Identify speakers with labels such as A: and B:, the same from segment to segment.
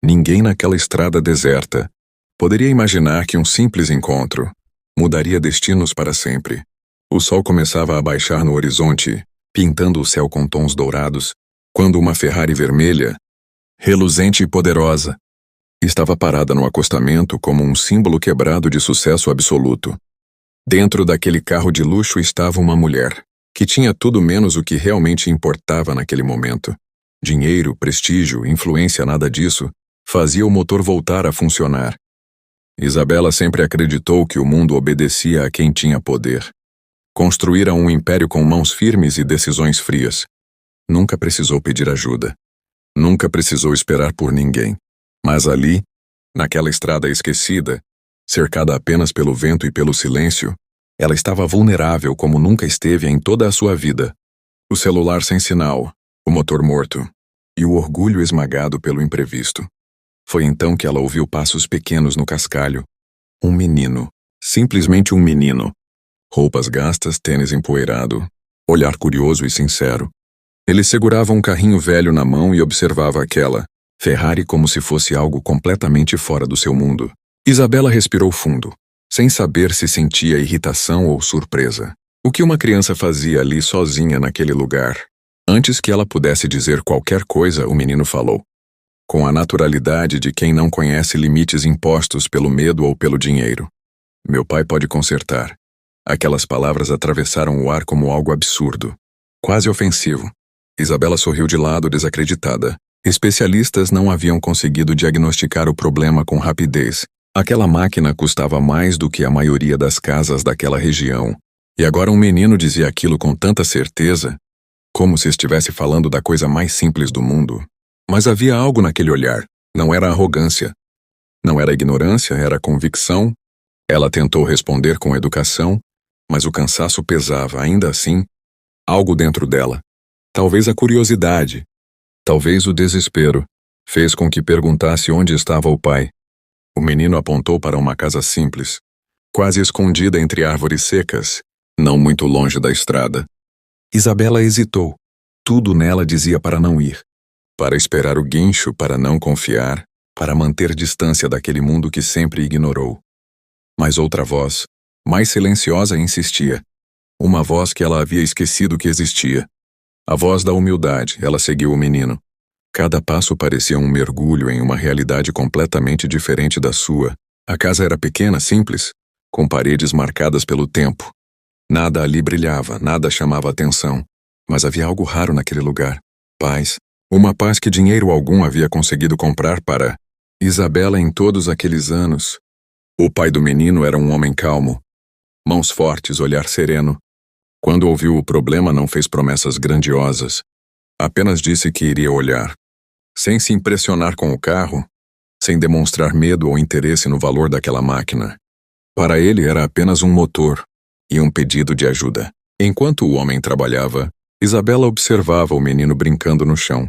A: Ninguém naquela estrada deserta poderia imaginar que um simples encontro mudaria destinos para sempre. O sol começava a baixar no horizonte, pintando o céu com tons dourados, quando uma Ferrari vermelha, reluzente e poderosa, estava parada no acostamento como um símbolo quebrado de sucesso absoluto. Dentro daquele carro de luxo estava uma mulher, que tinha tudo menos o que realmente importava naquele momento. Dinheiro, prestígio, influência, nada disso fazia o motor voltar a funcionar. Isabela sempre acreditou que o mundo obedecia a quem tinha poder. Construíra um império com mãos firmes e decisões frias. Nunca precisou pedir ajuda. Nunca precisou esperar por ninguém. Mas ali, naquela estrada esquecida, cercada apenas pelo vento e pelo silêncio, ela estava vulnerável como nunca esteve em toda a sua vida. O celular sem sinal, o motor morto e o orgulho esmagado pelo imprevisto. Foi então que ela ouviu passos pequenos no cascalho. Um menino, simplesmente um menino. Roupas gastas, tênis empoeirado, olhar curioso e sincero. Ele segurava um carrinho velho na mão e observava aquela Ferrari como se fosse algo completamente fora do seu mundo. Isabela respirou fundo, sem saber se sentia irritação ou surpresa. O que uma criança fazia ali sozinha naquele lugar? Antes que ela pudesse dizer qualquer coisa, o menino falou. Com a naturalidade de quem não conhece limites impostos pelo medo ou pelo dinheiro. Meu pai pode consertar. Aquelas palavras atravessaram o ar como algo absurdo, quase ofensivo. Isabela sorriu de lado, desacreditada. Especialistas não haviam conseguido diagnosticar o problema com rapidez. Aquela máquina custava mais do que a maioria das casas daquela região. E agora um menino dizia aquilo com tanta certeza, como se estivesse falando da coisa mais simples do mundo. Mas havia algo naquele olhar. Não era arrogância. Não era ignorância, era convicção. Ela tentou responder com educação, mas o cansaço pesava, ainda assim, algo dentro dela. Talvez a curiosidade, talvez o desespero, fez com que perguntasse onde estava o pai. O menino apontou para uma casa simples, quase escondida entre árvores secas, não muito longe da estrada. Isabela hesitou. Tudo nela dizia para não ir. Para esperar o guincho, para não confiar, para manter distância daquele mundo que sempre ignorou. Mas outra voz, mais silenciosa, insistia. Uma voz que ela havia esquecido que existia. A voz da humildade. Ela seguiu o menino. Cada passo parecia um mergulho em uma realidade completamente diferente da sua. A casa era pequena, simples, com paredes marcadas pelo tempo. Nada ali brilhava, nada chamava atenção. Mas havia algo raro naquele lugar. Paz. Uma paz que dinheiro algum havia conseguido comprar para Isabela em todos aqueles anos. O pai do menino era um homem calmo. Mãos fortes, olhar sereno. Quando ouviu o problema, não fez promessas grandiosas. Apenas disse que iria olhar. Sem se impressionar com o carro, sem demonstrar medo ou interesse no valor daquela máquina. Para ele era apenas um motor e um pedido de ajuda. Enquanto o homem trabalhava, Isabela observava o menino brincando no chão.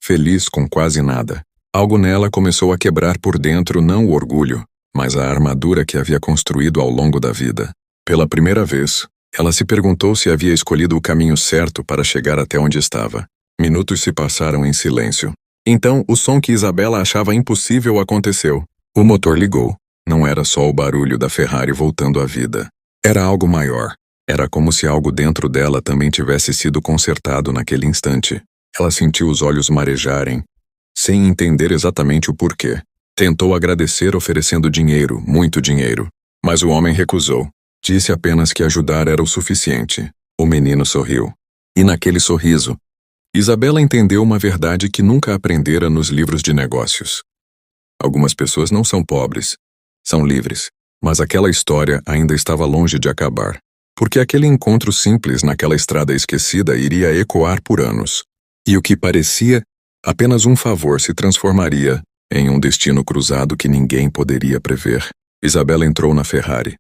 A: Feliz com quase nada. Algo nela começou a quebrar por dentro não o orgulho, mas a armadura que havia construído ao longo da vida. Pela primeira vez, ela se perguntou se havia escolhido o caminho certo para chegar até onde estava. Minutos se passaram em silêncio. Então, o som que Isabela achava impossível aconteceu. O motor ligou. Não era só o barulho da Ferrari voltando à vida. Era algo maior. Era como se algo dentro dela também tivesse sido consertado naquele instante. Ela sentiu os olhos marejarem, sem entender exatamente o porquê. Tentou agradecer oferecendo dinheiro, muito dinheiro. Mas o homem recusou. Disse apenas que ajudar era o suficiente. O menino sorriu. E naquele sorriso, Isabela entendeu uma verdade que nunca aprendera nos livros de negócios. Algumas pessoas não são pobres, são livres. Mas aquela história ainda estava longe de acabar. Porque aquele encontro simples naquela estrada esquecida iria ecoar por anos. E o que parecia apenas um favor se transformaria em um destino cruzado que ninguém poderia prever. Isabela entrou na Ferrari.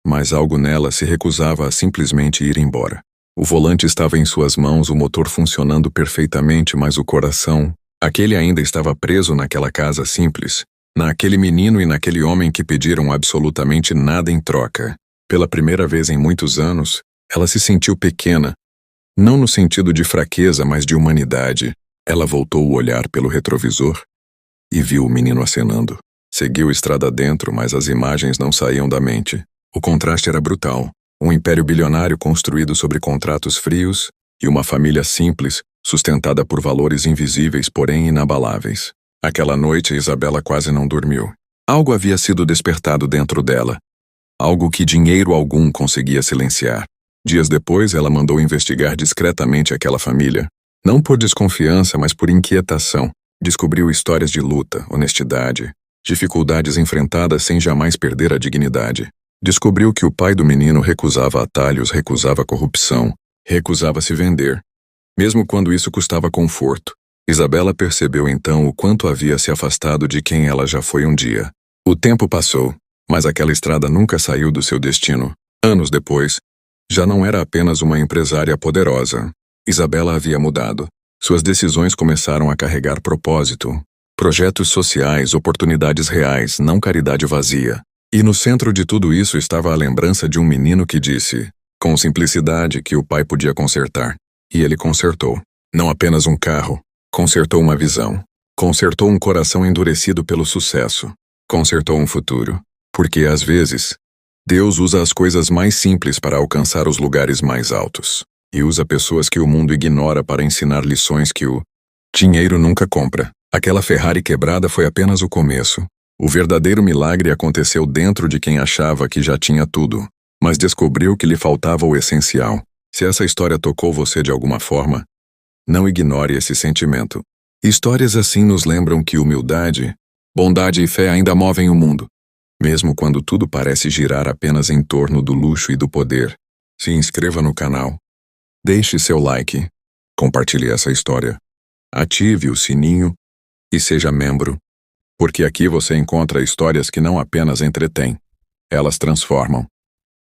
A: Mas algo nela se recusava a simplesmente ir embora. O volante estava em suas mãos, o motor funcionando perfeitamente, mas o coração, aquele ainda estava preso naquela casa simples, naquele menino e naquele homem que pediram absolutamente nada em troca. Pela primeira vez em muitos anos, ela se sentiu pequena, não no sentido de fraqueza, mas de humanidade. Ela voltou o olhar pelo retrovisor e viu o menino acenando. Seguiu estrada dentro, mas as imagens não saíam da mente. O contraste era brutal. Um império bilionário construído sobre contratos frios e uma família simples, sustentada por valores invisíveis, porém inabaláveis. Aquela noite, Isabela quase não dormiu. Algo havia sido despertado dentro dela. Algo que dinheiro algum conseguia silenciar. Dias depois, ela mandou investigar discretamente aquela família. Não por desconfiança, mas por inquietação. Descobriu histórias de luta, honestidade, dificuldades enfrentadas sem jamais perder a dignidade. Descobriu que o pai do menino recusava atalhos, recusava corrupção, recusava se vender, mesmo quando isso custava conforto. Isabela percebeu então o quanto havia se afastado de quem ela já foi um dia. O tempo passou, mas aquela estrada nunca saiu do seu destino. Anos depois, já não era apenas uma empresária poderosa. Isabela havia mudado. Suas decisões começaram a carregar propósito, projetos sociais, oportunidades reais, não caridade vazia. E no centro de tudo isso estava a lembrança de um menino que disse, com simplicidade, que o pai podia consertar. E ele consertou. Não apenas um carro. Consertou uma visão. Consertou um coração endurecido pelo sucesso. Consertou um futuro. Porque, às vezes, Deus usa as coisas mais simples para alcançar os lugares mais altos. E usa pessoas que o mundo ignora para ensinar lições que o dinheiro nunca compra. Aquela Ferrari quebrada foi apenas o começo. O verdadeiro milagre aconteceu dentro de quem achava que já tinha tudo, mas descobriu que lhe faltava o essencial. Se essa história tocou você de alguma forma, não ignore esse sentimento. Histórias assim nos lembram que humildade, bondade e fé ainda movem o mundo, mesmo quando tudo parece girar apenas em torno do luxo e do poder. Se inscreva no canal, deixe seu like, compartilhe essa história, ative o sininho e seja membro. Porque aqui você encontra histórias que não apenas entretêm, elas transformam.